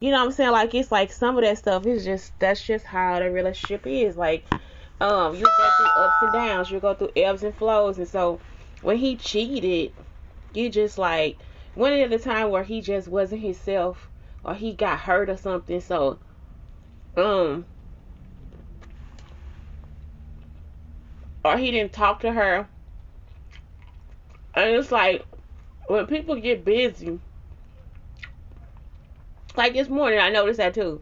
You know what I'm saying? Like, it's like some of that stuff is just, that's just how the relationship is. Like, you go through ups and downs, you go through ebbs and flows, and so when he cheated, you just like went at a time where he just wasn't himself, or he got hurt or something. So, um, or he didn't talk to her, and it's like when people get busy, like this morning, I noticed that too.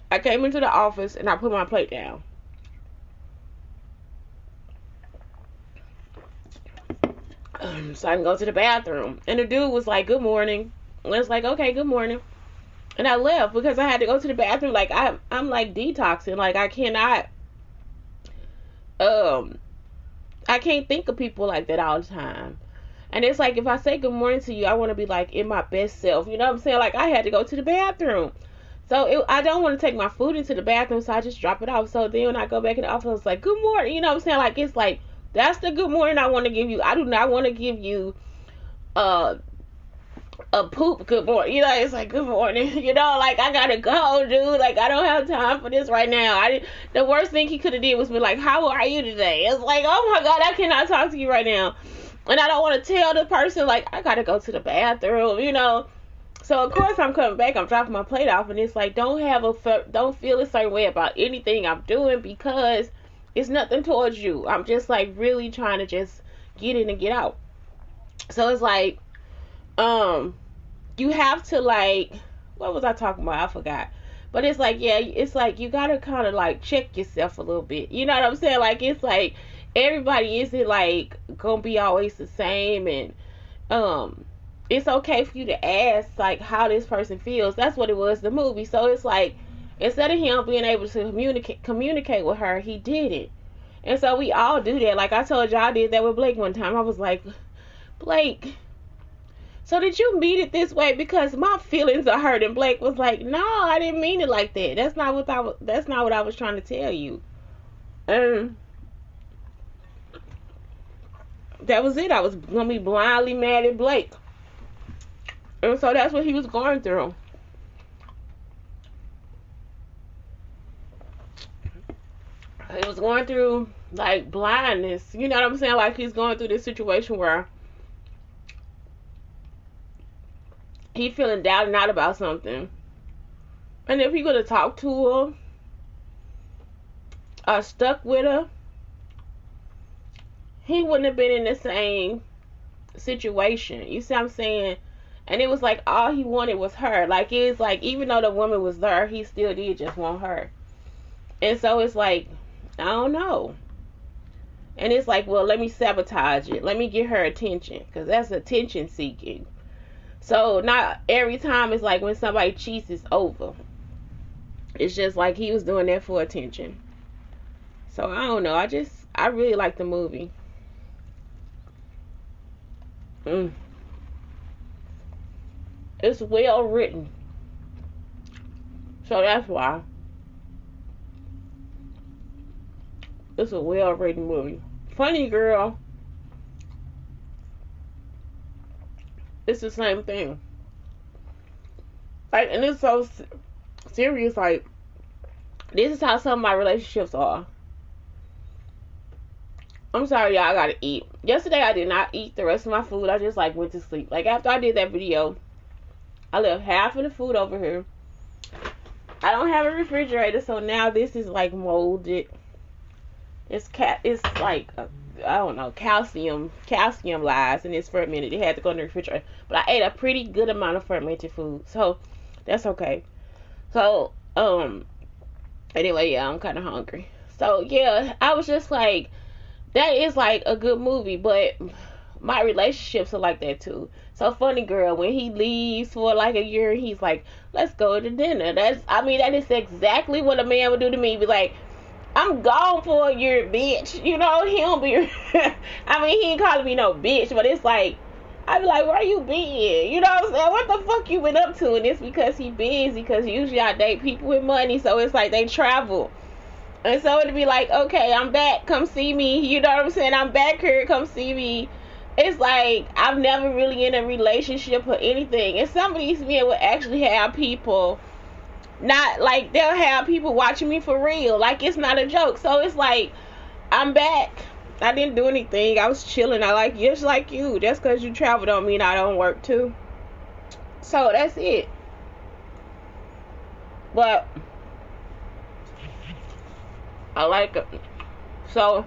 I came into the office and I put my plate down. So I can go to the bathroom. And the dude was like, "Good morning." And I was like, "Okay, good morning." And I left because I had to go to the bathroom. Like, I'm like detoxing. Like, um, I can't think of people like that all the time. And it's like, if I say good morning to you, I want to be like in my best self. You know what I'm saying? Like, I had to go to the bathroom. So I don't want to take my food into the bathroom, so I just drop it off. So then when I go back in the office, it's like, good morning. You know what I'm saying? Like, it's like, that's the good morning I want to give you. I do not want to give you uh, a poop good morning. You know, it's like, good morning. You know, like, I got to go, dude. Like, I don't have time for this right now. The worst thing he could have did was be like, how are you today? It's like, oh my God, I cannot talk to you right now. And I don't want to tell the person, like, I got to go to the bathroom, you know. So of course I'm coming back. I'm dropping my plate off, and it's like, don't feel a certain way about anything I'm doing, because it's nothing towards you. I'm just like really trying to just get in and get out. So it's like, you have to, like, what was I talking about? I forgot. But it's like, yeah, it's like you gotta kind of like check yourself a little bit. You know what I'm saying? Like, it's like everybody isn't like gonna be always the same, and um it's okay for you to ask like how this person feels. That's what it was, the movie. So it's like, instead of him being able to communicate with her, he did it. And so we all do that. Like I told you, I did that with Blake one time. I was like, Blake, so did you mean it this way? Because my feelings are hurt. And Blake was like, no, I didn't mean it like that. That's not what I was trying to tell you. And that was it. I was gonna be blindly mad at Blake. And so that's what he was going through. He was going through like blindness. You know what I'm saying? Like, he's going through this situation where he feeling down and out about something. And if he could have talked to her or stuck with her, he wouldn't have been in the same situation. You see what I'm saying? And it was like all he wanted was her. Like, it's like, even though the woman was there, he still did just want her. And so it's like, I don't know. And it's like, well, let me sabotage it. Let me get her attention, because that's attention seeking. So not every time it's like when somebody cheats, it's over. It's just like he was doing that for attention. So I don't know. I really like the movie. It's well written. So that's why. It's a well written movie. Funny Girl, it's the same thing. Like, and it's so serious. Like, this is how some of my relationships are. I'm sorry, y'all, I gotta eat. Yesterday I did not eat the rest of my food. I just like went to sleep. Like, after I did that video, I left half of the food over here. I don't have a refrigerator, so now this is like molded. It's like I don't know, calcium lies, and it's fermented. It had to go in the refrigerator, but I ate a pretty good amount of fermented food, so that's okay. So anyway, yeah, I'm kind of hungry. So yeah, I was just like, that is like a good movie, but my relationships are like that too. So Funny Girl, when he leaves for like a year, he's like, let's go to dinner. That is exactly what a man would do to me. Be like, I'm gone for a year, bitch. You know, he don't be. I mean, he ain't calling me no bitch, but it's like, I be like, where you been? You know what I'm saying? What the fuck you been up to? And it's because he busy, because usually I date people with money, so it's like they travel. And so it'd be like, okay, I'm back, come see me. You know what I'm saying? I'm back here, come see me. It's like, I'm never really in a relationship or anything. And some of these men would actually have people Not like they'll have people watching me for real. Like, it's not a joke. So it's like, I'm back. I didn't do anything. I was chilling. I like, just like you. Just because you travel don't mean I don't work too. So that's it. But I like it. So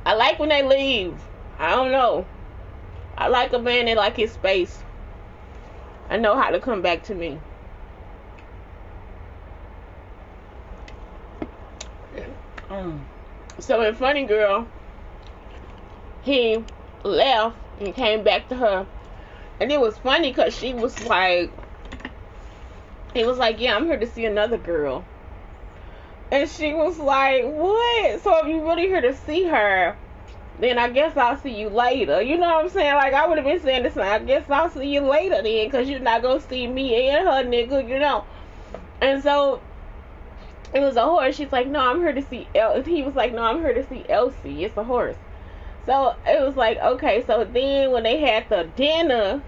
I like when they leave. I don't know. I like a man that like his space. I know how to come back to me. So in Funny Girl, he left and came back to her, and it was funny because she was like, he was like, yeah, I'm here to see another girl, and she was like, what? So if you really here to see her, then I guess I'll see you later. You know what I'm saying? Like, I would have been saying this, I guess I'll see you later then, because you're not gonna see me and her, nigga, you know. And so it was a horse. She's like, no, I'm here to see he was like, no, I'm here to see Elsie. It's a horse. So it was like, okay. So then when they had the dinner,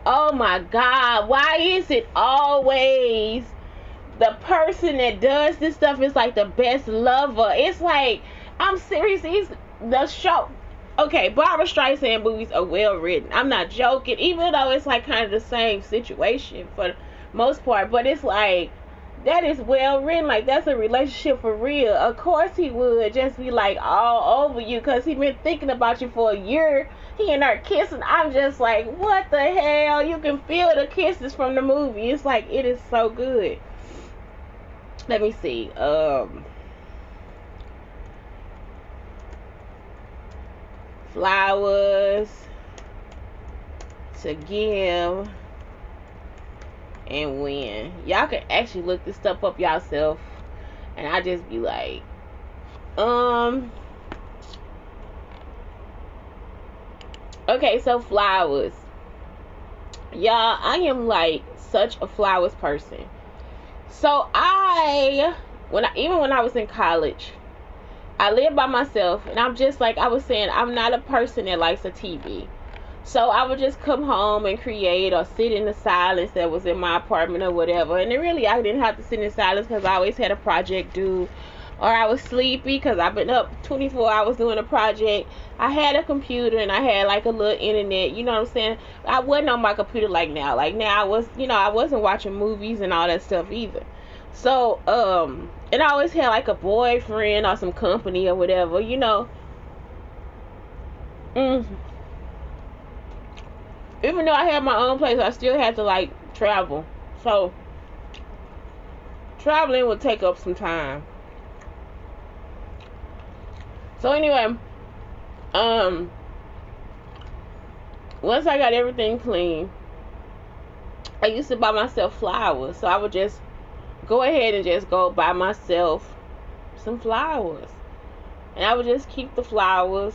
oh my God, why is it always the person that does this stuff is like the best lover? It's like, I'm serious. It's the show. Okay, Barbra Streisand movies are well written. I'm not joking, even though it's like kind of the same situation for the most part. But it's like, that is well written. Like, that's a relationship for real. Of course he would just be like all over you because he been thinking about you for a year. He and her kissing. I'm just like, what the hell? You can feel the kisses from the movie. It's like, it is so good. Let me see. Flowers to give and win. Y'all can actually look this stuff up yourself, and I just be like, okay, so flowers, y'all, I am like such a flowers person. So even when I was in college, I lived by myself, and I'm just like I was saying, I'm not a person that likes a TV. So I would just come home and create or sit in the silence that was in my apartment or whatever. And then really I didn't have to sit in silence because I always had a project due. Or I was sleepy because I've been up 24 hours doing a project. I had a computer and I had like a little internet. You know what I'm saying? I wasn't on my computer like now. Like now I was, I wasn't watching movies and all that stuff either. So, and I always had like a boyfriend or some company or whatever, Even though I had my own place, I still had to like travel. So traveling would take up some time. So anyway, once I got everything clean, I used to buy myself flowers. So I would just go ahead and just go buy myself some flowers. And I would just keep the flowers.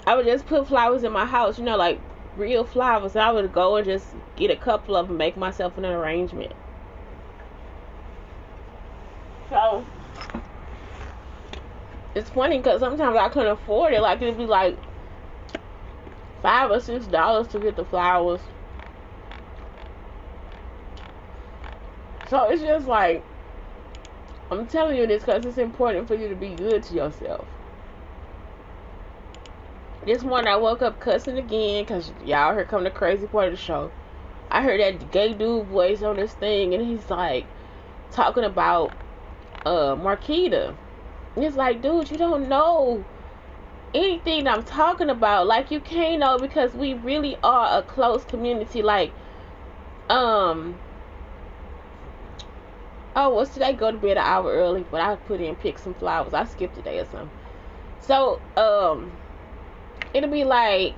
I would just put flowers in my house, like real flowers. And I would go and just get a couple of them, make myself an arrangement. So it's funny because sometimes I couldn't afford it. Like, it'd be like $5 or $6 to get the flowers. So it's just like, I'm telling you this because it's important for you to be good to yourself. This morning I woke up cussing again because y'all heard come the crazy part of the show. I heard that gay dude voice on this thing, and he's like talking about Marquita. And it's like, dude, you don't know anything I'm talking about. Like, you can't know because we really are a close community. Like, oh, what's today? Go to bed an hour early, but I put in pick some flowers. I skipped today or something. So, it'll be like,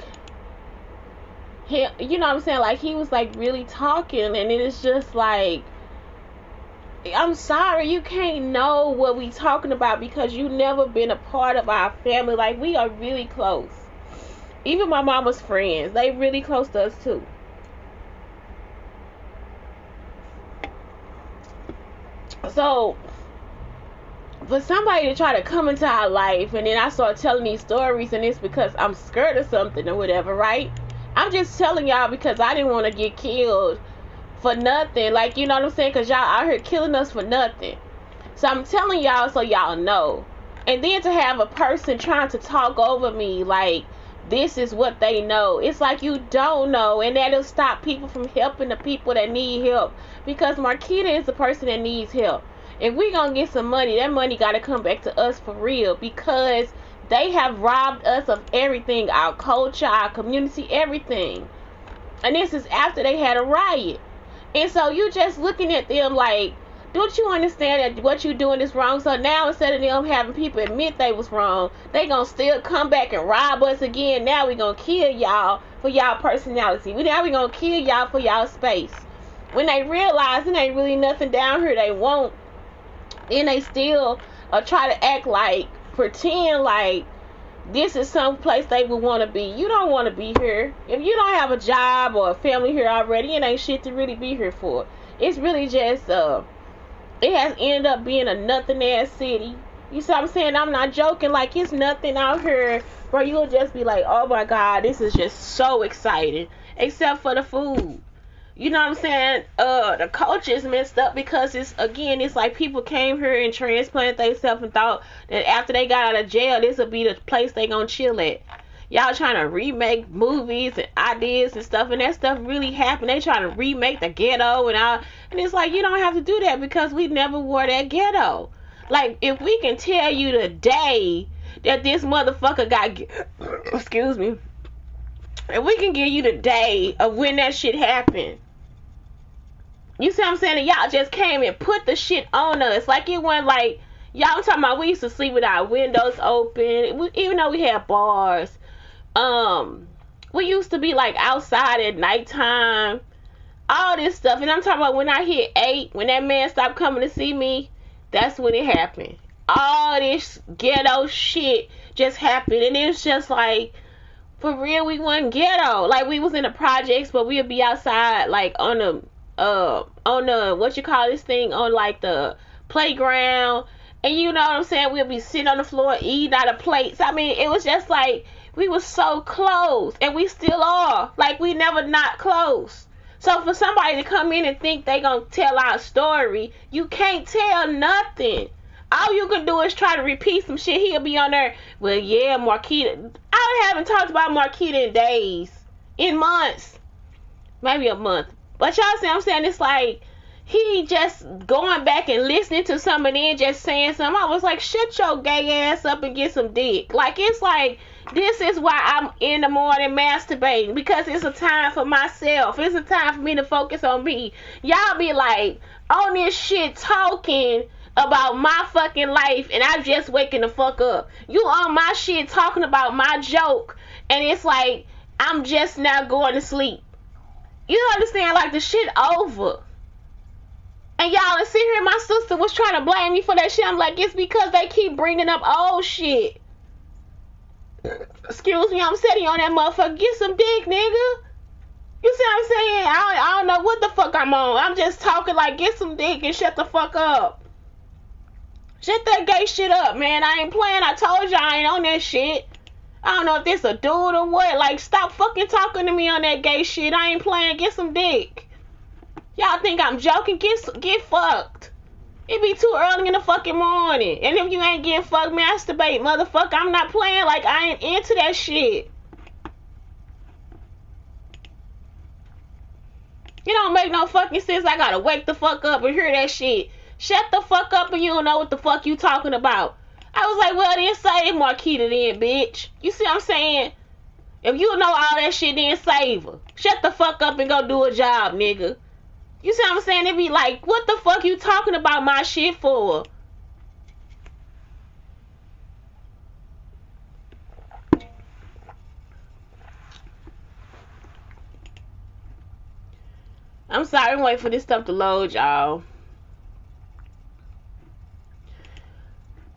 he, you know what I'm saying? Like, he was like really talking, and it is just like, I'm sorry, you can't know what we talking about because you never been a part of our family. Like, we are really close. Even my mama's friends, they really close to us too. So for somebody to try to come into our life and then I start telling these stories, and it's because I'm scared of something or whatever, right? I'm just telling y'all because I didn't want to get killed for nothing. Like, you know what I'm saying? Because y'all out here killing us for nothing. So I'm telling y'all so y'all know. And then to have a person trying to talk over me like this is what they know. It's like you don't know. And that'll stop people from helping the people that need help. Because Marquita is the person that needs help. If we gonna get some money, that money gotta come back to us for real. Because they have robbed us of everything. Our culture, our community, everything. And this is after they had a riot. And so you just looking at them like, don't you understand that what you doing is wrong? So now instead of them having people admit they was wrong, they gonna still come back and rob us again. Now we gonna kill y'all for y'all personality. Now we gonna kill y'all for y'all space. When they realize it ain't really nothing down here they want, then they still try to act like, pretend like this is some place they would want to be. You don't want to be here. If you don't have a job or a family here already, it ain't shit to really be here for. It's really just it has ended up being a nothing ass city. You see what I'm saying? I'm not joking. Like, it's nothing out here where you'll just be like, oh my god, this is just so exciting. Except for the food. You know what I'm saying? The culture is messed up because it's like people came here and transplanted themselves and thought that after they got out of jail, this would be the place they gonna chill at. Y'all trying to remake movies and ideas and stuff, and that stuff really happened. They trying to remake the ghetto and all, and it's like, you don't have to do that because we never wore that ghetto. Like, if we can tell you the day that this motherfucker got, excuse me, if we can give you the day of when that shit happened, you see what I'm saying? And y'all just came and put the shit on us. Like, it wasn't like, y'all, I'm talking about we used to sleep with our windows open, even though we had bars. We used to be like outside at nighttime, all this stuff. And I'm talking about when I hit 8, when that man stopped coming to see me, that's when it happened. All this ghetto shit just happened. And it was just like, for real, we wasn't ghetto. Like, we was in the projects, but we'd be outside, like, on the what you call this thing, on like the playground, and you know what I'm saying, we'll be sitting on the floor eating out of plates. I mean, it was just like we was so close, and we still are. Like, we never not close. So for somebody to come in and think they gonna tell our story, you can't tell nothing. All you can do is try to repeat some shit. He'll be on there, well, yeah, Marquita. I haven't talked about Marquita in days, in months, maybe a month. But y'all see what I'm saying? It's like he just going back and listening to some and then just saying something. I was like, shut your gay ass up and get some dick. Like, it's like, this is why I'm in the morning masturbating, because it's a time for myself. It's a time for me to focus on me. Y'all be like on this shit talking about my fucking life, and I'm just waking the fuck up. You on my shit talking about my joke, and it's like I'm just now going to sleep. You understand? Like, the shit over. And y'all sit here, my sister was trying to blame me for that shit. I'm like, it's because they keep bringing up old shit. Excuse me, I'm sitting on that motherfucker. Get some dick, nigga. You see what I'm saying? I don't know what the fuck I'm on. I'm just talking like, get some dick and shut the fuck up. Shut that gay shit up, man. I ain't playing. I told you I ain't on that shit. I don't know if this a dude or what. Like, stop fucking talking to me on that gay shit. I ain't playing. Get some dick. Y'all think I'm joking? Get fucked. It be too early in the fucking morning. And if you ain't getting fucked, masturbate, motherfucker. I'm not playing. Like, I ain't into that shit. It don't make no fucking sense. I gotta wake the fuck up and hear that shit. Shut the fuck up and you don't know what the fuck you talking about. I was like, well, then save Marquita then, bitch. You see what I'm saying? If you know all that shit, then save her. Shut the fuck up and go do a job, nigga. You see what I'm saying? It be like, what the fuck you talking about my shit for? I'm sorry, I'm waiting for this stuff to load, y'all.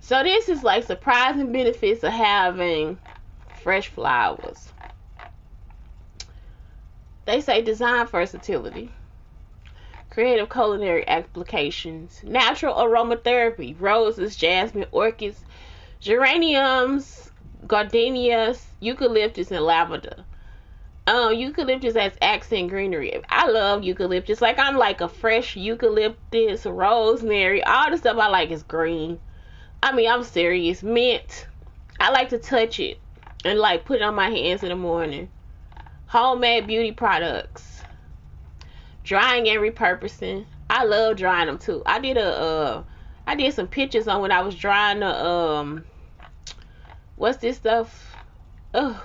So this is like surprising benefits of having fresh flowers. They say design versatility, creative culinary applications, natural aromatherapy, roses, jasmine, orchids, geraniums, gardenias, eucalyptus, and lavender. Eucalyptus as accent greenery. I love eucalyptus. Like, I'm like a fresh eucalyptus, rosemary, all the stuff I like is green. I mean, I'm serious. Mint. I like to touch it and like put it on my hands in the morning. Homemade beauty products. Drying and repurposing. I love drying them too. I did some pictures on when I was drying the what's this stuff?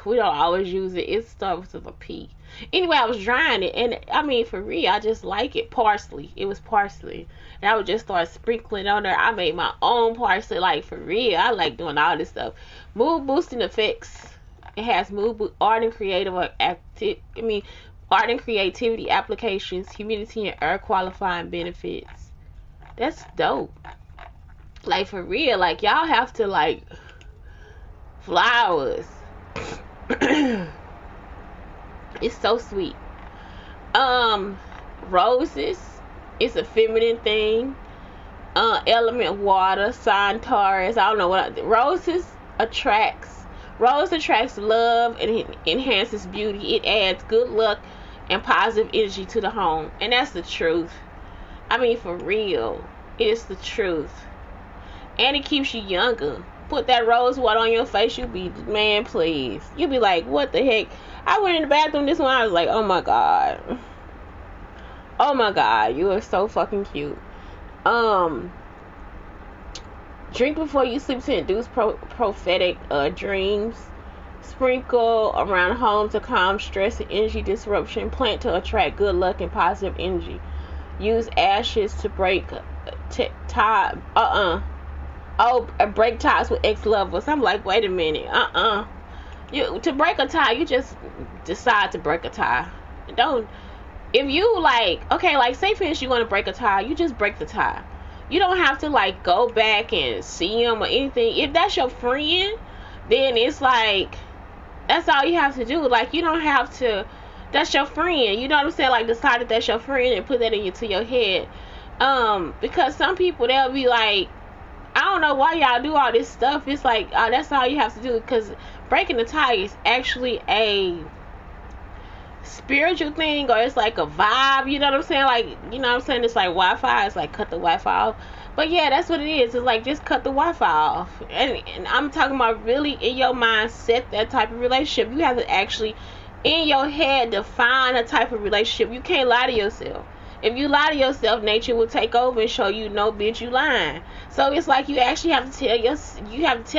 We don't always use it. It starts with a P. Anyway, I was drying it, and I mean, for real, I just like it. Parsley. It was parsley. And I would just start sprinkling on there. I made my own parsley, like, for real. I like doing all this stuff. Mood boosting effects. It has art and creativity applications, humidity and air qualifying benefits. That's dope. Like, for real, like, y'all have to, like, flowers. It's so sweet. Roses. It's a feminine thing. Element water, sign Taurus. I don't know what Rose attracts love and enhances beauty. It adds good luck and positive energy to the home. And that's the truth. I mean, for real. It's the truth. And it keeps you younger. Put that rose water on your face, you'll be, man, please. You'll be like, what the heck? I went in the bathroom this one, I was like, oh my god. Oh my god, you are so fucking cute. Drink before you sleep to induce prophetic dreams. Sprinkle around home to calm stress and energy disruption. Plant to attract good luck and positive energy. Use ashes to break break ties with ex-lovers. I'm like, wait a minute. To break a tie, you just decide to break a tie. If you like, okay, like, say for instance you want to break a tie, you just break the tie. You don't have to, like, go back and see them or anything. If that's your friend, then it's like, that's all you have to do. Like, you don't have to, that's your friend. You know what I'm saying? Like, decide that that's your friend and put that into your head. Because some people, they'll be like, I don't know why y'all do all this stuff. It's like, that's all you have to do. Because breaking the tie is actually a spiritual thing, or it's like a vibe. You know what I'm saying? Like, you know what I'm saying? It's like Wi-Fi. It's like cut the Wi-Fi off. But yeah, that's what it is. It's like, just cut the Wi-Fi off. And I'm talking about really in your mind, set that type of relationship. You have to actually, in your head, define a type of relationship. You can't lie to yourself. If you lie to yourself, nature will take over and show you, no, bitch, you lying. So it's like, you actually have to tell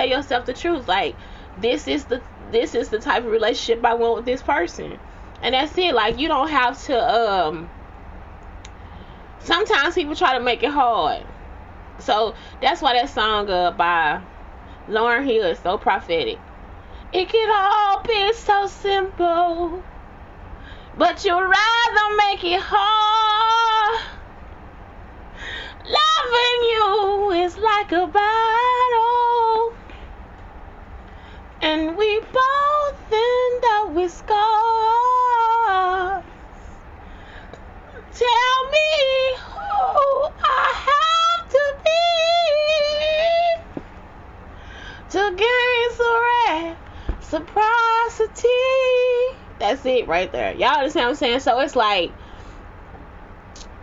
yourself the truth. Like, this is the type of relationship I want with this person. And that's it. Like, you don't have to, sometimes people try to make it hard. So that's why that song by Lauryn Hill is so prophetic. It could all be so simple, but you'd rather make it hard. Loving you is like a battle, and we both end up with scars. Tell me who I have to be to gain reciprocity. That's it right there. Y'all understand what I'm saying? So it's like,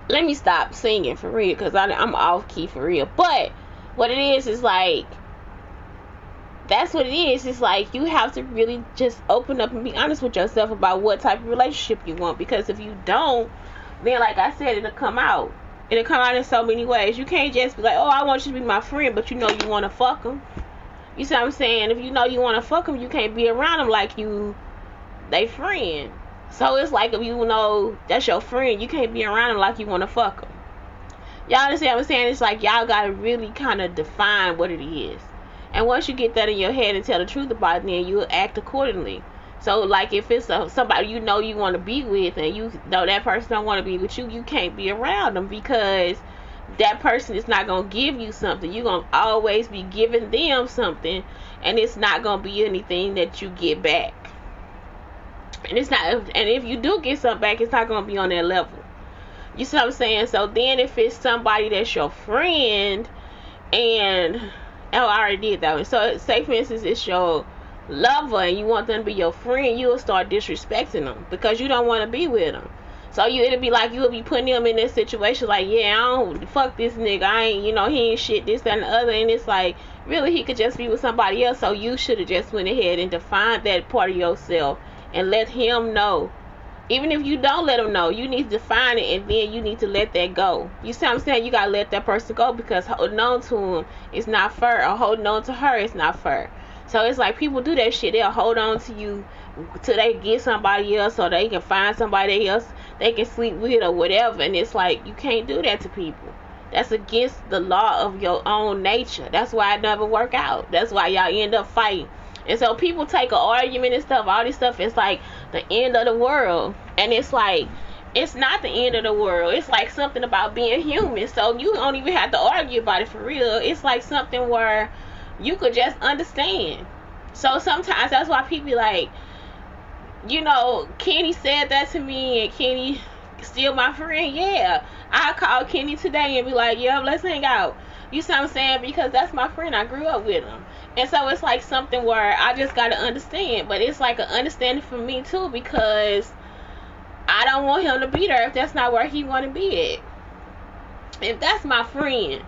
let me stop singing for real, because I'm off key for real. But what it is like, that's what it is. It's like, you have to really just open up and be honest with yourself about what type of relationship you want. Because if you don't, then, like I said, it'll come out. It'll come out in so many ways. You can't just be like, oh, I want you to be my friend, but you know you want to fuck them. You see what I'm saying? If you know you want to fuck them, you can't be around them like they friend. So it's like, if you know that's your friend, you can't be around them like you want to fuck them. Y'all understand what I'm saying? It's like, y'all got to really kind of define what it is. And once you get that in your head and tell the truth about it, then you'll act accordingly. So, like, if it's somebody you know you want to be with, and you know that person don't want to be with you, you can't be around them, because that person is not going to give you something. You're going to always be giving them something, and it's not going to be anything that you get back. And it's not, and if you do get something back, it's not going to be on that level. You see what I'm saying? So then if it's somebody that's your friend, and I already did that one. So say for instance, it's your lover and you want them to be your friend, you'll start disrespecting them because you don't want to be with them. So it'll be like you'll be putting them in this situation like, yeah, I don't fuck this nigga. I ain't, he ain't shit, this, that, and the other. And it's like, really, he could just be with somebody else. So you should have just went ahead and defined that part of yourself and let him know. Even if you don't let him know, you need to define it and then you need to let that go. You see what I'm saying? You gotta let that person go because holding on to him is not fair, or holding on to her is not fair. So it's like people do that shit. They'll hold on to you till they get somebody else or they can find somebody else they can sleep with or whatever. And it's like, you can't do that to people. That's against the law of your own nature. That's why it never work out. That's why y'all end up fighting. And so people take an argument and stuff, all this stuff, it's like the end of the world. And it's like, it's not the end of the world. It's like something about being human. So you don't even have to argue about it for real. It's like something where you could just understand. So sometimes that's why people like, Kenny said that to me and Kenny still my friend. Yeah, I call Kenny today and be like, yeah, let's hang out. You see what I'm saying? Because that's my friend. I grew up with him. And so it's like something where I just got to understand. But it's like an understanding for me too, because I don't want him to be there if that's not where he want to be at. If that's my friend.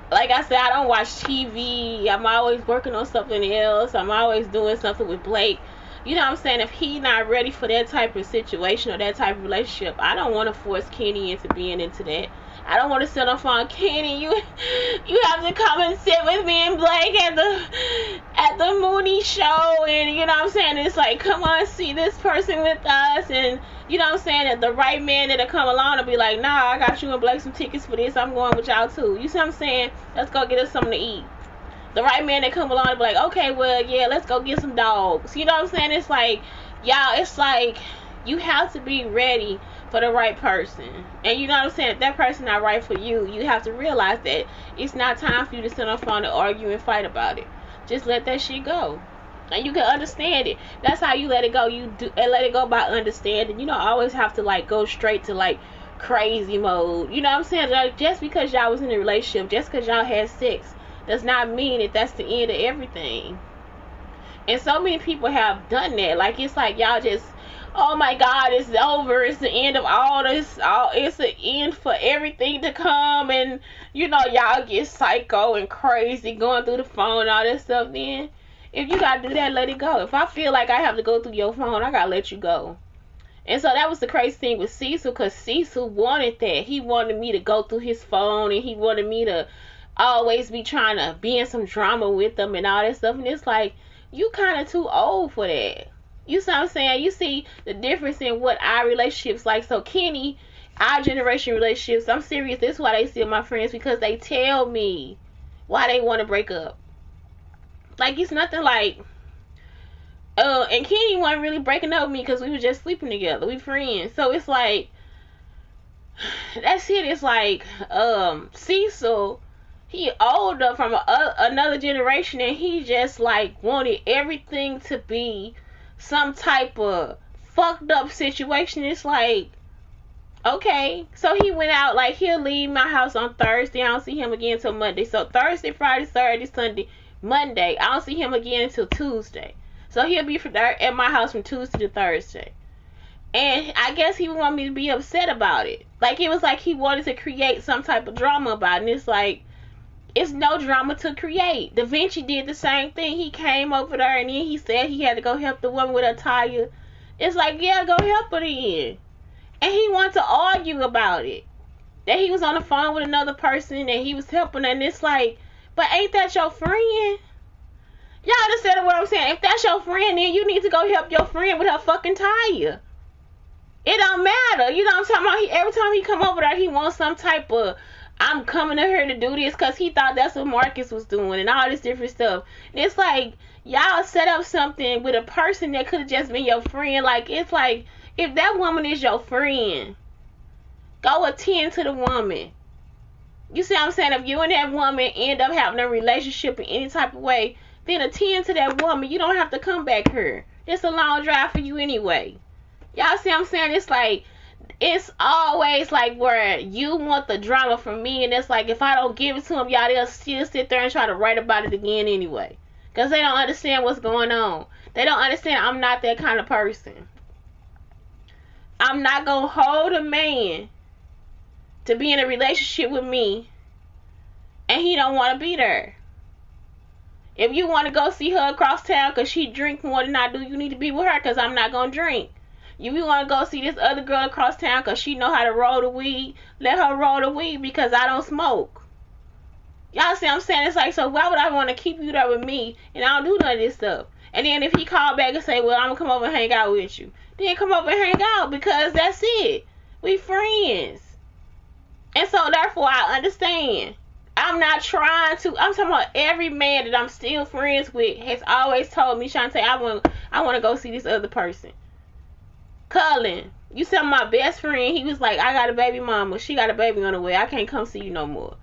Like I said, I don't watch TV. I'm always working on something else. I'm always doing something with Blake. You know what I'm saying? If he not ready for that type of situation or that type of relationship, I don't want to force Kenny into being into that. I don't want to sit on phone, Kenny, you have to come and sit with me and Blake at the Mooney show, and you know what I'm saying? It's like, come on, see this person with us, and you know what I'm saying? That the right man that'll come along and be like, nah, I got you and Blake some tickets for this, I'm going with y'all too. You see what I'm saying? Let's go get us something to eat. The right man that come along and be like, okay, well, yeah, let's go get some dogs. You know what I'm saying? It's like, y'all, it's like, you have to be ready for the right person. And you know what I'm saying? If that person not right for you, you have to realize that it's not time for you to sit on the phone and argue and fight about it. Just let that shit go. And you can understand it. That's how you let it go. You do, and let it go by understanding. You don't always have to like go straight to like crazy mode. You know what I'm saying? Like, just because y'all was in a relationship, just because y'all had sex, does not mean that that's the end of everything. And so many people have done that. Like, it's like y'all just, oh my God, it's over. It's the end of all this. It's the end for everything to come. And, y'all get psycho and crazy going through the phone and all that stuff. Then, if you got to do that, let it go. If I feel like I have to go through your phone, I got to let you go. And so that was the crazy thing with Cecil, because Cecil wanted that. He wanted me to go through his phone, and he wanted me to always be trying to be in some drama with them and all that stuff. And it's like, you kind of too old for that. You see what I'm saying? You see the difference in what our relationships like. So Kenny, our generation relationships, I'm serious, this is why they still my friends, because they tell me why they want to break up. Like, it's nothing like, and Kenny wasn't really breaking up with me because we were just sleeping together. We friends. So it's like, that's it. It's like, Cecil, he older from another generation, and he just like wanted everything to be some type of fucked up situation. It's like, okay, so he went out, like, he'll leave my house on Thursday. I don't see him again until Monday. So Thursday, Friday, Saturday, Sunday, Monday, I don't see him again until Tuesday. So he'll be at my house from Tuesday to Thursday. And I guess he would want me to be upset about it. Like, it was like he wanted to create some type of drama about it. And it's like, it's no drama to create. Da Vinci did the same thing. He came over there and then he said he had to go help the woman with her tire. It's like, yeah, go help her then. And he wanted to argue about it. That he was on the phone with another person and he was helping her. And it's like, but ain't that your friend? Y'all understand what I'm saying? If that's your friend, then you need to go help your friend with her fucking tire. It don't matter. You know what I'm talking about? Every time he come over there, he wants some type of, I'm coming to her to do this, because he thought that's what Marcus was doing and all this different stuff. And it's like, y'all set up something with a person that could have just been your friend. Like, it's like, if that woman is your friend, go attend to the woman. You see what I'm saying? If you and that woman end up having a relationship in any type of way, then attend to that woman. You don't have to come back here. It's a long drive for you anyway. Y'all see what I'm saying? It's like, it's always like where you want the drama from me, and it's like, if I don't give it to them, y'all, they'll still sit there and try to write about it again anyway. Because they don't understand what's going on. They don't understand I'm not that kind of person. I'm not going to hold a man to be in a relationship with me and he don't want to be there. If you want to go see her across town because she drink more than I do, you need to be with her because I'm not going to drink. If you want to go see this other girl across town because she know how to roll the weed, let her roll the weed because I don't smoke. Y'all see what I'm saying? It's like, so why would I want to keep you there with me and I don't do none of this stuff? And then if he called back and say, well, I'm going to come over and hang out with you, then come over and hang out because that's it. We friends. And so therefore I understand. I'm not trying to. I'm talking about every man that I'm still friends with has always told me, Shantae, I want to go see this other person. Cullen, you said my best friend. He was like, I got a baby mama. She got a baby on the way. I can't come see you no more.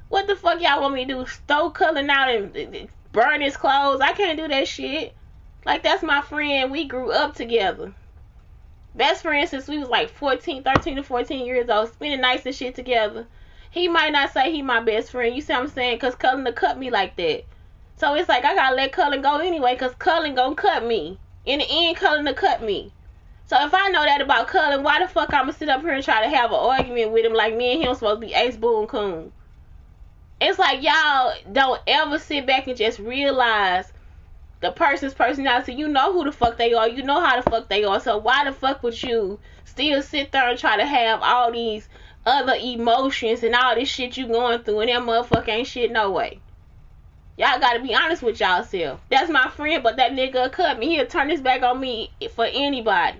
What the fuck y'all want me to do? Throw Cullen out and burn his clothes? I can't do that shit. Like, that's my friend. We grew up together. Best friends since we was like 13 to 14 years old. Spending nights and shit together. He might not say he my best friend. You see what I'm saying? Because Cullen to cut me like that. So it's like I got to let Cullen go anyway because Cullen going to cut me. In the end, Cullen to cut me. So if I know that about Cullen, why the fuck I'm going to sit up here and try to have an argument with him like me and him supposed to be ace, boo, and coon? It's like y'all don't ever sit back and just realize the person's personality. You know who the fuck they are. You know how the fuck they are. So why the fuck would you still sit there and try to have all these other emotions and all this shit you going through and that motherfucker ain't shit no way? Y'all gotta be honest with y'all self. That's my friend, but that nigga cut me. He'll turn his back on me for anybody.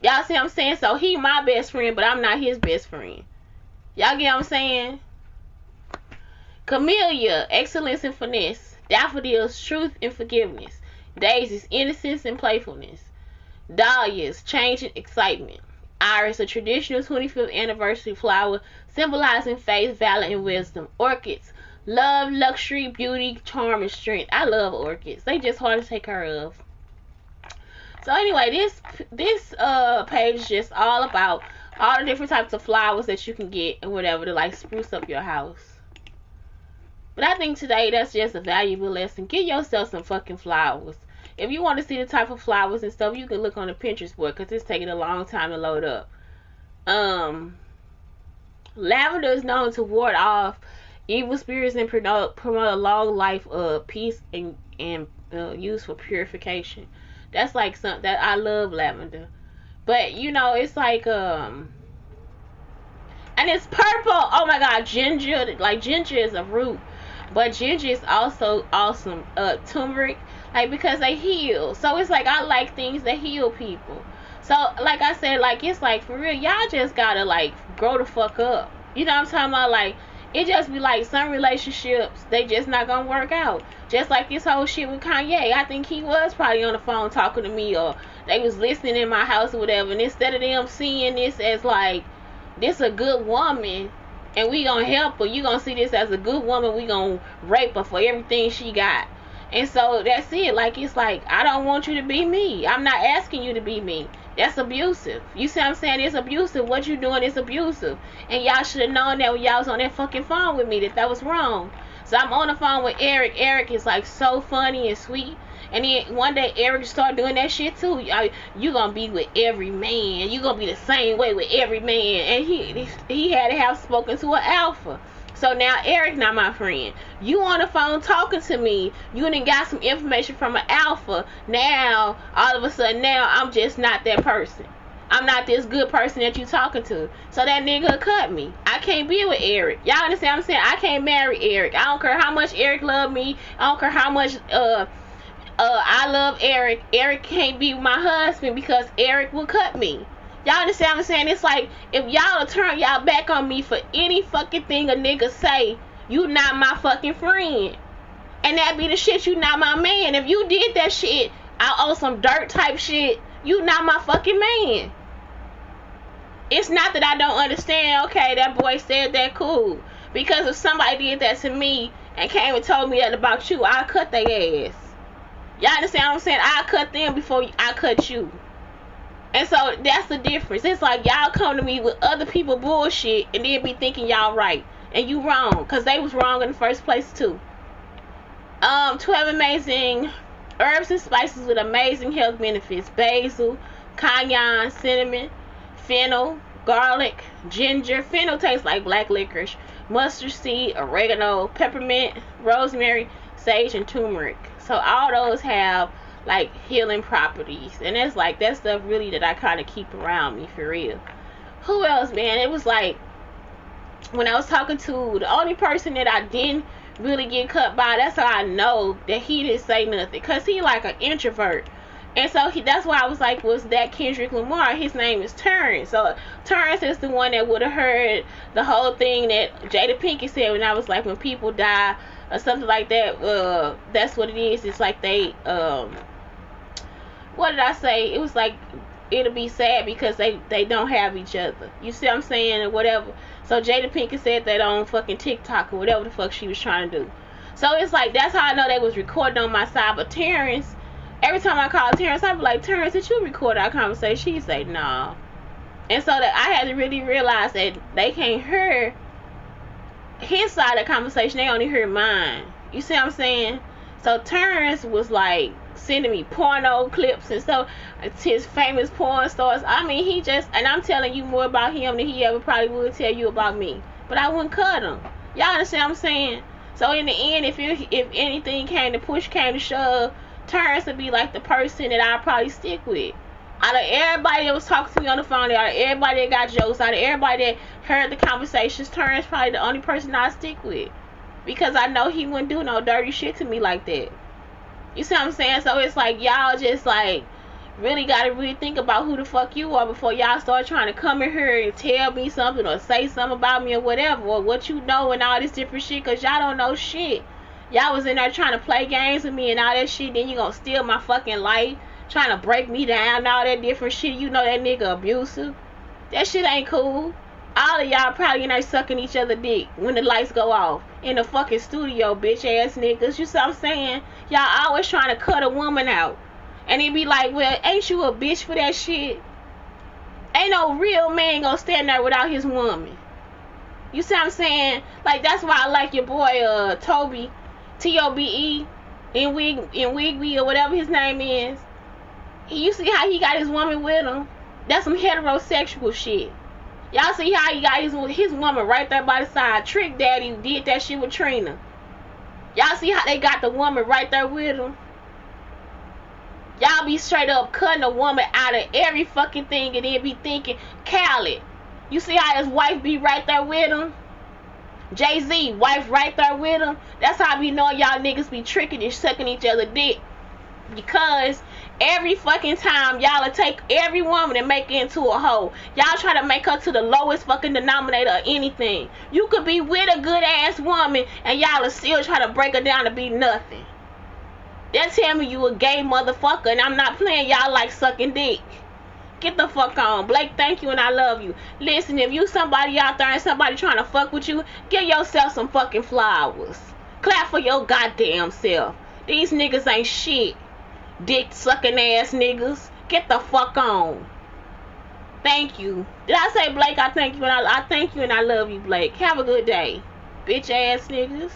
Y'all see what I'm saying? So he my best friend, but I'm not his best friend. Y'all get what I'm saying? Camellia, excellence and finesse. Daffodils, truth and forgiveness. Daisies, innocence and playfulness. Dahlias, change and excitement. Iris, a traditional 25th anniversary flower symbolizing faith, valor, and wisdom. Orchids, love, luxury, beauty, charm, and strength. I love orchids. They just hard to take care of. So anyway, this page is just all about all the different types of flowers that you can get and whatever to like spruce up your house. But I think today that's just a valuable lesson. Get yourself some fucking flowers. If you want to see the type of flowers and stuff, you can look on the Pinterest board because it's taking a long time to load up. Lavender is known to ward off evil spirits and promote a long life of peace and use for purification. That's like something that I love lavender. But you know, it's like and it's purple. Oh my god, ginger. Like ginger is a root. But ginger is also awesome. Turmeric, like because they heal. So it's like I like things that heal people. So like I said, like it's like for real, y'all just gotta like grow the fuck up. You know what I'm talking about? Like it just be like some relationships they just not gonna work out. Just like this whole shit with Kanye. I think he was probably on the phone talking to me, or they was listening in my house or whatever. And instead of them seeing this as like this a good woman and we gonna help her, you gonna see this as a good woman, we gonna rape her for everything she got. And so that's it. Like it's like I don't want you to be me. I'm not asking you to be me. That's abusive. You see what I'm saying? It's abusive. What you doing is abusive. And y'all should have known that when y'all was on that fucking phone with me that was wrong. So I'm on the phone with Eric. Eric is like so funny and sweet. And then one day Eric started doing that shit too. You gonna be with every man. You gonna be the same way with every man. And he had to have spoken to an alpha. So now Eric not my friend. You on the phone talking to me. You done got some information from an alpha. Now all of a sudden now I'm just not that person. I'm not this good person that you talking to. So that nigga cut me. I can't be with Eric. Y'all understand what I'm saying? I can't marry Eric. I don't care how much Eric love me. I don't care how much I love Eric. Eric can't be my husband because Eric will cut me. Y'all understand what I'm saying? It's like, if y'all turn y'all back on me for any fucking thing a nigga say, you not my fucking friend. And that be the shit, you not my man. If you did that shit out on some dirt type shit, you not my fucking man. It's not that I don't understand, okay, that boy said that, cool. Because if somebody did that to me and came and told me that about you, I'll cut their ass. Y'all understand what I'm saying? I'll cut them before I cut you. And so that's the difference. It's like y'all come to me with other people bullshit and then be thinking y'all right. And you wrong. Because they was wrong in the first place too. 12 amazing herbs and spices with amazing health benefits: basil, cayenne, cinnamon, fennel, garlic, ginger. Fennel tastes like black licorice. Mustard seed, oregano, peppermint, rosemary, sage, and turmeric. So all those have like healing properties, and that's like that stuff really that I kind of keep around me for real. Who else, man? It was like when I was talking to the only person that I didn't really get cut by, that's how I know that he didn't say nothing, because he like an introvert. And so that's why I was like, was that Kendrick Lamar? His name is Terrence. So Terrence is the one that would have heard the whole thing that Jada Pinkett said when I was like, when people die or something like that, that's what it is. It's like they, what did I say? It was like, it'll be sad because they don't have each other. You see what I'm saying? Or whatever. So Jada Pinkett said that on fucking TikTok or whatever the fuck she was trying to do. So it's like, that's how I know they was recording on my side. But Terrence, every time I call Terrence, I'd be like, Terrence, did you record our conversation? He'd say, no. And so that I had to really realize that they can't hear his side of the conversation. They only hear mine. You see what I'm saying? So Terrence was like sending me porno clips and stuff. It's his famous porn stars. I mean, he just, and I'm telling you more about him than he ever probably would tell you about me. But I wouldn't cut him. Y'all understand what I'm saying? So in the end, if anything came to shove, Terrence would be like the person that I'd probably stick with. Out of everybody that was talking to me on the phone, out of everybody that got jokes, out of everybody that heard the conversations, Terrence probably the only person I'd stick with. Because I know he wouldn't do no dirty shit to me like that. You see what I'm saying? So it's like, y'all just like really gotta really think about who the fuck you are before y'all start trying to come in here and tell me something or say something about me or whatever, or what you know and all this different shit, because y'all don't know shit. Y'all was in there trying to play games with me and all that shit, then you gonna steal my fucking life, trying to break me down and all that different shit. You know that nigga abusive. That shit ain't cool. All of y'all probably in there sucking each other dick when the lights go off in the fucking studio, bitch ass niggas. You see what I'm saying? Y'all always trying to cut a woman out. And it be like, well, ain't you a bitch for that shit? Ain't no real man gonna stand there without his woman. You see what I'm saying? Like, that's why I like your boy, Toby, T-O-B-E, in Wigby or whatever his name is. You see how he got his woman with him? That's some heterosexual shit. Y'all see how he got his woman right there by the side. Trick Daddy did that shit with Trina. Y'all see how they got the woman right there with him? Y'all be straight up cutting a woman out of every fucking thing and then be thinking, Khaled, you see how his wife be right there with him? Jay-Z, wife right there with him? That's how I be knowing y'all niggas be tricking and sucking each other dick. Because every fucking time y'all take every woman and make it into a hoe. Y'all try to make her to the lowest fucking denominator of anything. You could be with a good ass woman and y'all are still try to break her down to be nothing. They'll tell me you a gay motherfucker and I'm not playing. Y'all like sucking dick. Get the fuck on. Blake, thank you and I love you. Listen, if you somebody out there and somebody trying to fuck with you, give yourself some fucking flowers. Clap for your goddamn self. These niggas ain't shit. Dick sucking ass niggas. Get the fuck on. Thank you. Did I say Blake? I thank you and I thank you and I love you, Blake. Have a good day. Bitch ass niggas.